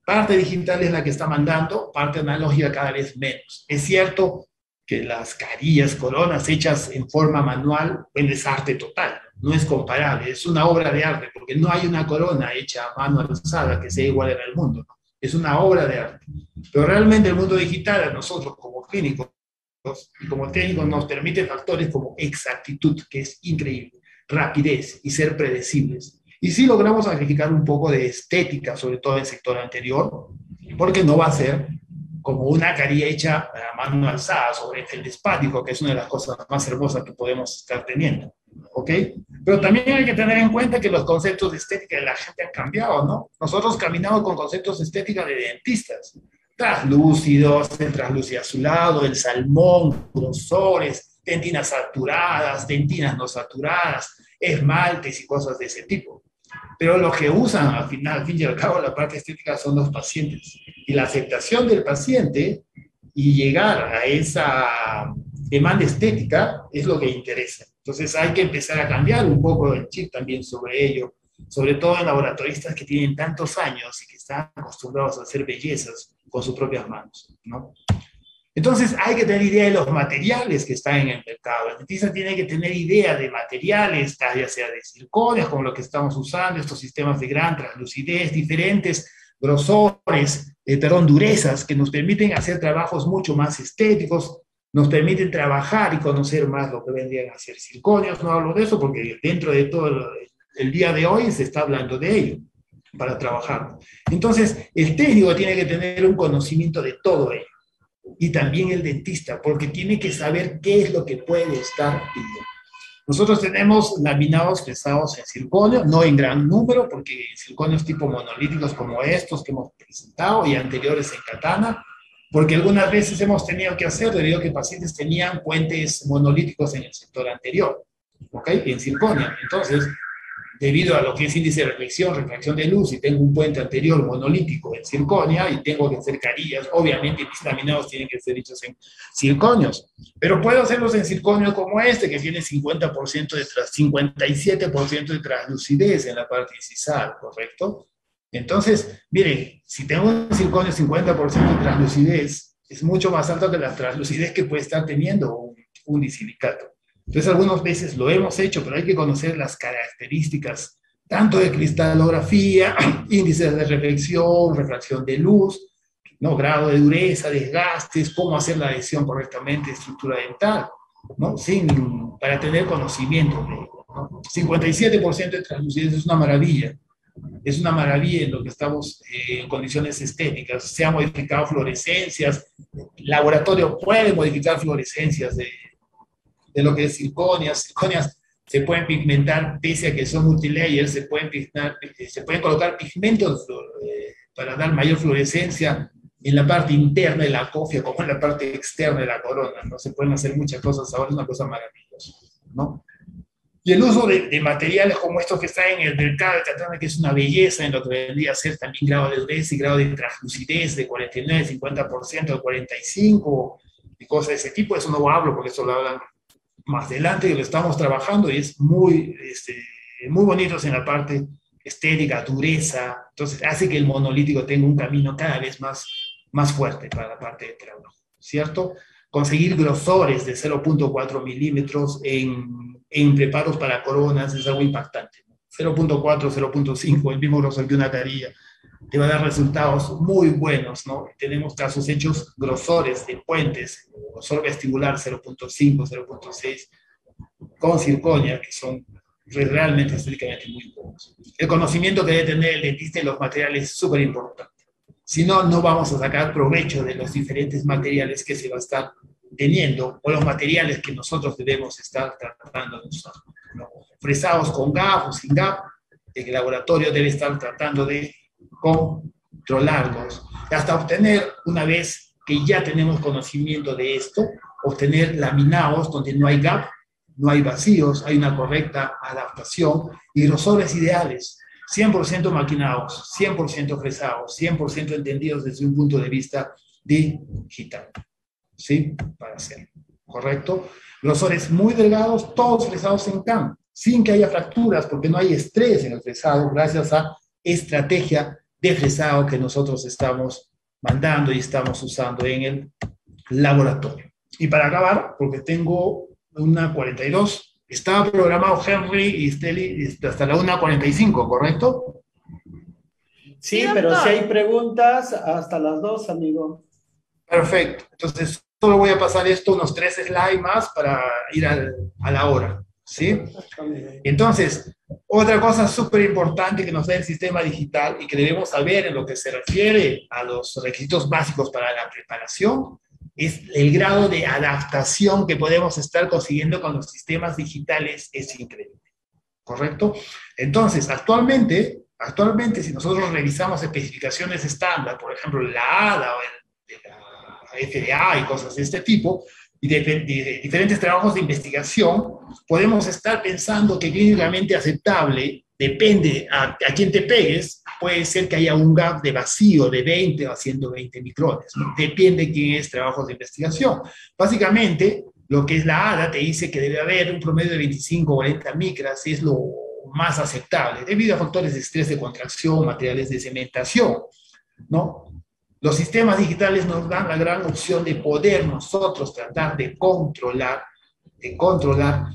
Parte digital es la que está mandando, parte analógica cada vez menos. Es cierto que las carillas, coronas hechas en forma manual, es arte total, no es comparable, es una obra de arte, porque no hay una corona hecha a mano alzada que sea igual en el mundo, ¿no? Es una obra de arte. Pero realmente el mundo digital a nosotros como clínicos y como técnicos nos permite factores como exactitud, que es increíble, rapidez y ser predecibles. Y sí logramos sacrificar un poco de estética, sobre todo en el sector anterior, porque no va a ser como una carilla hecha a mano alzada sobre el feldespático, que es una de las cosas más hermosas que podemos estar teniendo, ¿ok? Pero también hay que tener en cuenta que los conceptos de estética de la gente han cambiado, ¿no? Nosotros caminamos con conceptos de estética de dentistas, translúcidos, el translúcido azulado, el salmón, grosores, dentinas saturadas, dentinas no saturadas, esmaltes y cosas de ese tipo. Pero lo que usan al fin y al cabo, la parte estética son los pacientes. Y la aceptación del paciente y llegar a esa demanda estética es lo que interesa. Entonces hay que empezar a cambiar un poco el chip también sobre ello, sobre todo en laboratoristas que tienen tantos años y que están acostumbrados a hacer bellezas con sus propias manos, ¿no? Entonces hay que tener idea de los materiales que están en el mercado. El dentista tiene que tener idea de materiales, ya sea de circonias, como lo que estamos usando, estos sistemas de gran translucidez, diferentes grosores, durezas, que nos permiten hacer trabajos mucho más estéticos, nos permiten trabajar y conocer más lo que vendrían a ser circonias. No hablo de eso porque dentro de todo el día de hoy se está hablando de ello para trabajar. Entonces, el técnico tiene que tener un conocimiento de todo ello. Y también el dentista, porque tiene que saber qué es lo que puede estar pidiendo. Nosotros tenemos laminados pesados en circonio, no en gran número, porque circonios tipo monolíticos como estos que hemos presentado y anteriores en katana, porque algunas veces hemos tenido que hacer debido a que pacientes tenían puentes monolíticos en el sector anterior, ¿ok? En circonia. Entonces, debido a lo que es índice de refracción de luz, y tengo un puente anterior monolítico en circonia y tengo que hacer carillas, obviamente mis laminados tienen que ser hechos en circonios, pero puedo hacerlos en circonio como este, que tiene 57% de translucidez en la parte incisal, ¿correcto? Entonces, miren, si tengo un circonio 50% de translucidez, es mucho más alto que la translucidez que puede estar teniendo un disilicato. Entonces, algunas veces lo hemos hecho, pero hay que conocer las características, tanto de cristalografía, índices de refracción de luz, ¿no? Grado de dureza, desgastes, cómo hacer la adhesión correctamente, estructura dental, ¿no? Para tener conocimiento de ello, ¿no? 57% de translucidez es una maravilla. Es una maravilla en lo que estamos en condiciones estéticas. Se han modificado fluorescencias, el laboratorio puede modificar fluorescencias de lo que es circonias. Circonias se pueden pigmentar, pese a que son multilayer, se pueden colocar pigmentos para dar mayor fluorescencia en la parte interna de la cofia como en la parte externa de la corona, ¿no? Se pueden hacer muchas cosas ahora, es una cosa maravillosa, ¿no? Y el uso de materiales como estos que están en el mercado de katana, que es una belleza en lo que vendría a ser también grado de dureza y grado de translucidez de 49, 50%, de 45%, y cosas de ese tipo. Eso no hablo porque eso lo hablan más adelante, que lo estamos trabajando y es muy bonitos en la parte estética, dureza. Entonces hace que el monolítico tenga un camino cada vez más fuerte para la parte de trabajo, ¿cierto? Conseguir grosores de 0.4 milímetros en preparos para coronas es algo impactante. 0.4, 0.5, el mismo grosor que una carilla, te va a dar resultados muy buenos, ¿no? Tenemos casos hechos grosores de puentes, grosor vestibular 0.5, 0.6, con circonia, que son realmente estéticamente muy buenos. El conocimiento que debe tener el dentista de los materiales es súper importante. Si no, no vamos a sacar provecho de los diferentes materiales que se va a estar teniendo, o los materiales que nosotros debemos estar tratando de usar, ¿no? Fresados con GAP o sin GAP, el laboratorio debe estar tratando de controlarlos, hasta obtener, una vez que ya tenemos conocimiento de esto, obtener laminados donde no hay gap, no hay vacíos, hay una correcta adaptación y grosores ideales, 100% maquinados, 100% fresados, 100% entendidos desde un punto de vista digital, ¿sí? Para hacerlo, ¿correcto? Grosores muy delgados, todos fresados en CAM, sin que haya fracturas, porque no hay estrés en el fresado, gracias a estrategia de fresado que nosotros estamos mandando y estamos usando en el laboratorio. Y para acabar, porque tengo una 42, estaba programado Henry y Steli hasta la 1:45, ¿correcto? Sí, pero si hay preguntas, hasta las 2, amigo. Perfecto. Entonces, solo voy a pasar esto, unos 3 slides más para ir a la hora, ¿sí? Entonces, otra cosa súper importante que nos da el sistema digital y que debemos saber en lo que se refiere a los requisitos básicos para la preparación es el grado de adaptación que podemos estar consiguiendo con los sistemas digitales, es increíble. ¿correcto? Entonces, actualmente, si nosotros revisamos especificaciones estándar, por ejemplo, la ADA o la FDA y cosas de este tipo, y de diferentes trabajos de investigación, podemos estar pensando que clínicamente aceptable, depende a quién te pegues, puede ser que haya un gap de vacío de 20 a 120 micrones, ¿no? Depende de quién es trabajos de investigación. Básicamente, lo que es la ADA te dice que debe haber un promedio de 25 o 40 micras, es lo más aceptable, debido a factores de estrés de contracción, materiales de cementación, ¿no? Los sistemas digitales nos dan la gran opción de poder nosotros tratar de controlar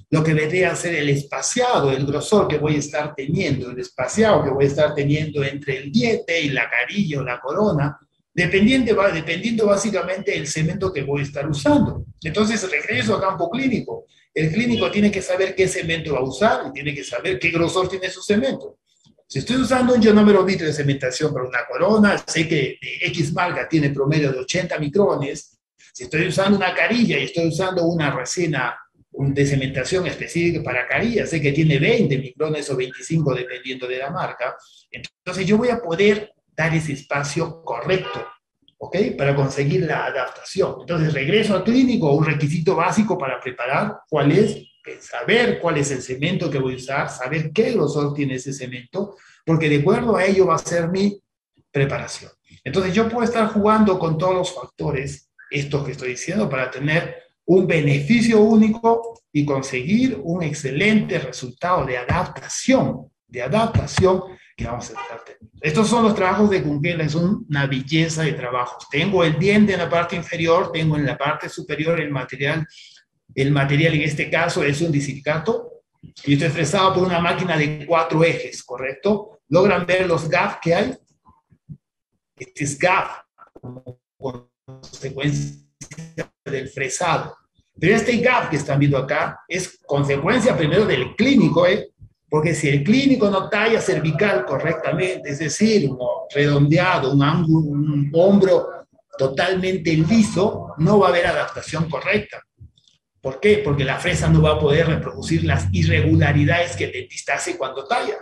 lo que vendría ser el espaciado, el grosor que voy a estar teniendo, el espaciado que voy a estar teniendo entre el diente y la carilla o la corona, dependiendo básicamente del cemento que voy a estar usando. Entonces, regreso a campo clínico. El clínico tiene que saber qué cemento va a usar y tiene que saber qué grosor tiene su cemento. Si estoy usando un ionómero-vitrio de cementación para una corona, sé que X marca tiene promedio de 80 micrones. Si estoy usando una carilla y estoy usando una resina de cementación específica para carilla, sé que tiene 20 micrones o 25 dependiendo de la marca. Entonces yo voy a poder dar ese espacio correcto, ¿ok? Para conseguir la adaptación. Entonces regreso al clínico, un requisito básico para preparar, ¿cuál es? Saber cuál es el cemento que voy a usar, saber qué grosor tiene ese cemento, porque de acuerdo a ello va a ser mi preparación. Entonces yo puedo estar jugando con todos los factores, estos que estoy diciendo, para tener un beneficio único y conseguir un excelente resultado de adaptación que vamos a estar teniendo. Estos son los trabajos de Cunquela, es una belleza de trabajos. Tengo el diente en la parte inferior, tengo en la parte superior el material en este caso es un disilicato y estoy fresado por una máquina de 4 ejes, ¿correcto? ¿Logran ver los gaps que hay? Este es gap como consecuencia del fresado. Pero este gap que están viendo acá es consecuencia primero del clínico, porque si el clínico no talla cervical correctamente, es decir, redondeado, un ángulo, un hombro totalmente liso, no va a haber adaptación correcta. ¿Por qué? Porque la fresa no va a poder reproducir las irregularidades que el dentista hace cuando talla.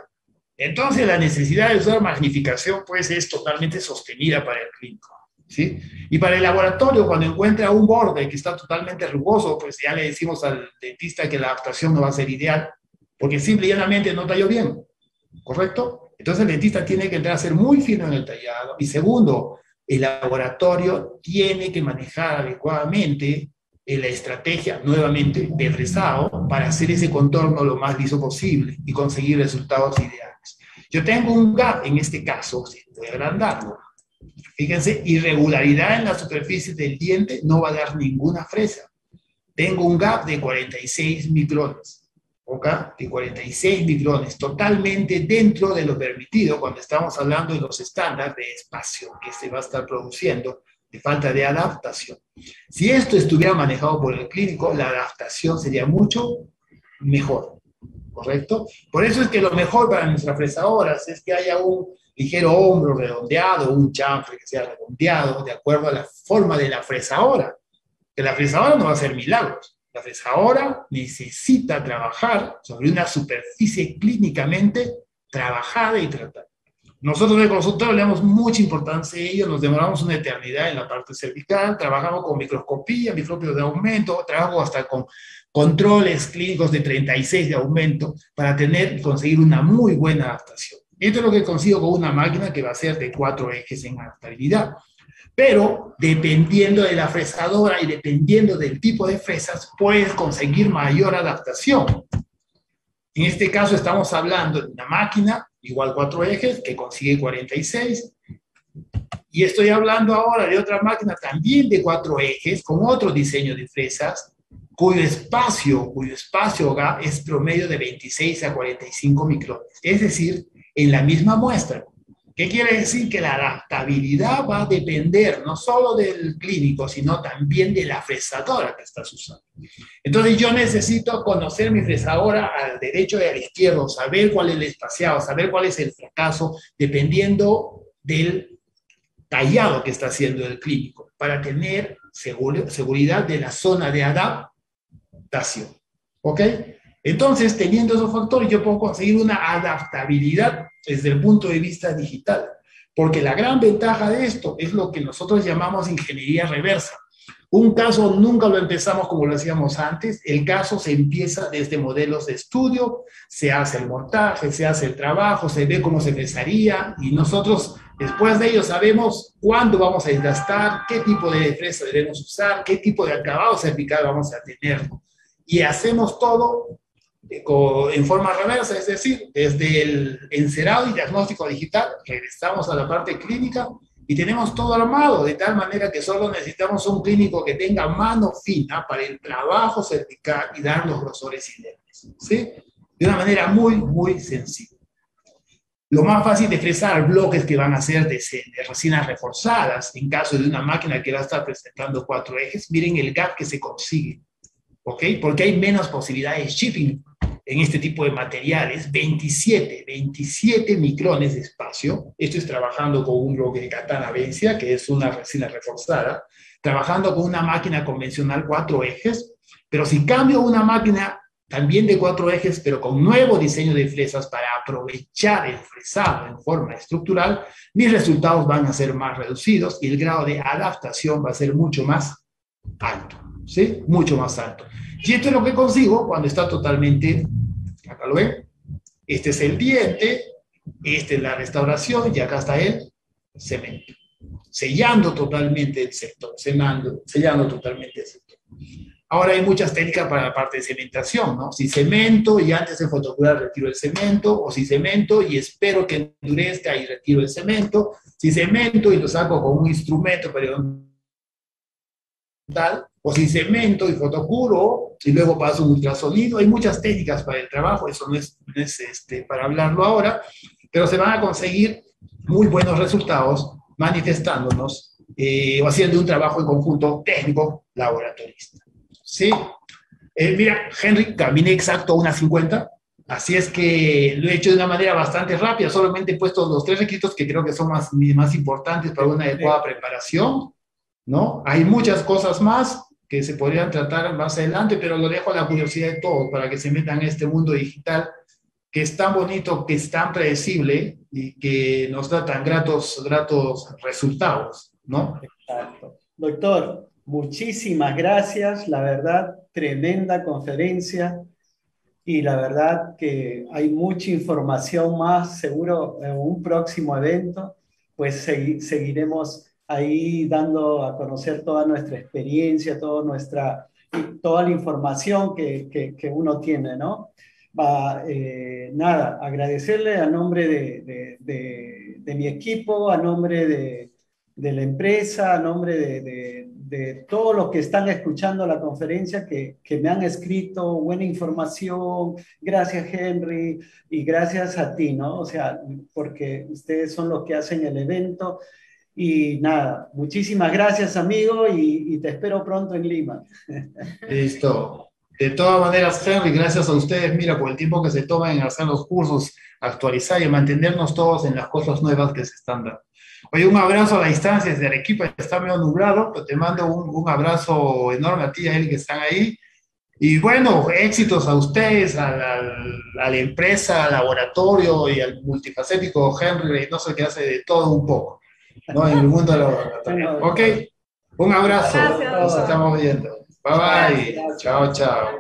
Entonces, la necesidad de usar magnificación, pues, es totalmente sostenida para el clínico, ¿sí? Y para el laboratorio, cuando encuentra un borde que está totalmente rugoso, pues ya le decimos al dentista que la adaptación no va a ser ideal, porque simple y llanamente no talló bien, ¿correcto? Entonces, el dentista tiene que entrar a ser muy fino en el tallado. Y segundo, el laboratorio tiene que manejar adecuadamente la estrategia, nuevamente, de fresado para hacer ese contorno lo más liso posible y conseguir resultados ideales. Yo tengo un gap en este caso, si voy a agrandarlo. Fíjense, irregularidad en la superficie del diente no va a dar ninguna fresa. Tengo un gap de 46 micrones, ¿ok? De 46 micrones, totalmente dentro de lo permitido cuando estamos hablando de los estándares de espacio que se va a estar produciendo, de falta de adaptación. Si esto estuviera manejado por el clínico, la adaptación sería mucho mejor, ¿correcto? Por eso es que lo mejor para nuestras fresadoras es que haya un ligero hombro redondeado, un chanfle que sea redondeado, de acuerdo a la forma de la fresadora. Que la fresadora no va a hacer milagros. La fresadora necesita trabajar sobre una superficie clínicamente trabajada y tratada. Nosotros de consultorio le damos mucha importancia a ello, nos demoramos una eternidad en la parte cervical, trabajamos con microscopía, microbios de aumento, trabajo hasta con controles clínicos de 36 de aumento para tener y conseguir una muy buena adaptación. Esto es lo que consigo con una máquina que va a ser de 4 ejes en adaptabilidad. Pero dependiendo de la fresadora y dependiendo del tipo de fresas, puedes conseguir mayor adaptación. En este caso estamos hablando de una máquina igual 4 ejes que consigue 46. Y estoy hablando ahora de otra máquina también de 4 ejes con otro diseño de fresas cuyo espacio es promedio de 26 a 45 micrones. Es decir, en la misma muestra. ¿Qué quiere decir? Que la adaptabilidad va a depender no solo del clínico, sino también de la fresadora que estás usando. Entonces yo necesito conocer mi fresadora al derecho y al izquierdo, saber cuál es el espaciado, saber cuál es el fracaso, dependiendo del tallado que está haciendo el clínico, para tener seguridad de la zona de adaptación. ¿Ok? Entonces, teniendo esos factores, yo puedo conseguir una adaptabilidad desde el punto de vista digital, porque la gran ventaja de esto es lo que nosotros llamamos ingeniería reversa. Un caso nunca lo empezamos como lo hacíamos antes, el caso se empieza desde modelos de estudio, se hace el montaje, se hace el trabajo, se ve cómo se empezaría y nosotros después de ello sabemos cuándo vamos a desgastar, qué tipo de fresa debemos usar, qué tipo de acabado cervical vamos a tener. Y hacemos todo en forma reversa, es decir, desde el encerado y diagnóstico digital, regresamos a la parte clínica y tenemos todo armado, de tal manera que solo necesitamos un clínico que tenga mano fina para el trabajo cervical y dar los grosores ideales, ¿sí? De una manera muy, muy sencilla. Lo más fácil de fresar bloques que van a ser de resinas reforzadas, en caso de una máquina que va a estar presentando 4 ejes, miren el gap que se consigue, ¿ok? Porque hay menos posibilidades de shipping en este tipo de materiales, 27 micrones de espacio. Esto es trabajando con un bloque de katana Vencia, que es una resina reforzada, trabajando con una máquina convencional 4 ejes, pero si cambio una máquina también de 4 ejes, pero con nuevo diseño de fresas para aprovechar el fresado en forma estructural, mis resultados van a ser más reducidos y el grado de adaptación va a ser mucho más alto, ¿sí? Mucho más alto. Y esto es lo que consigo cuando está totalmente, acá lo ven, este es el diente, esta es la restauración y acá está el cemento. Sellando totalmente el sector, sellando totalmente el sector. Ahora hay muchas técnicas para la parte de cementación, ¿no? Si cemento y antes de fotocurar retiro el cemento, o si cemento y espero que endurezca y retiro el cemento, si cemento y lo saco con un instrumento periodontal, o si cemento y fotocuro y luego paso un ultrasonido. Hay muchas técnicas para el trabajo, eso no es para hablarlo ahora, pero se van a conseguir muy buenos resultados manifestándonos o haciendo un trabajo en conjunto técnico laboratorista. ¿Sí? Mira, Henry, caminé exacto unas 50, así es que lo he hecho de una manera bastante rápida, solamente he puesto los 3 requisitos que creo que son más importantes para una adecuada preparación, ¿no? Hay muchas cosas más que se podrían tratar más adelante, pero lo dejo a la curiosidad de todos para que se metan en este mundo digital que es tan bonito, que es tan predecible y que nos da tan gratos resultados, ¿no? Exacto. Doctor, muchísimas gracias, la verdad, tremenda conferencia y la verdad que hay mucha información más, seguro en un próximo evento, pues seguiremos ahí dando a conocer toda nuestra experiencia, toda la información que uno tiene, ¿no? Nada, agradecerle a nombre de mi equipo, a nombre de la empresa, a nombre de todos los que están escuchando la conferencia, que me han escrito buena información. Gracias, Henry, y gracias a ti, ¿no? O sea, porque ustedes son los que hacen el evento. Y nada, muchísimas gracias, amigo, y te espero pronto en Lima. Listo. De todas maneras, Henry, gracias a ustedes, mira, por el tiempo que se toma en hacer los cursos, actualizar y mantenernos todos en las cosas nuevas que se están dando. Oye, un abrazo a la distancia desde Arequipa, está medio nublado, pero te mando un abrazo enorme a ti y a él que están ahí. Y bueno, éxitos a ustedes, a la empresa, al laboratorio y al multifacético Henry Reynoso que hace de todo un poco, ¿no? En el mundo de la laboratorio. Ok, un abrazo, Gracias. nos estamos viendo. Bye bye, chao, chao.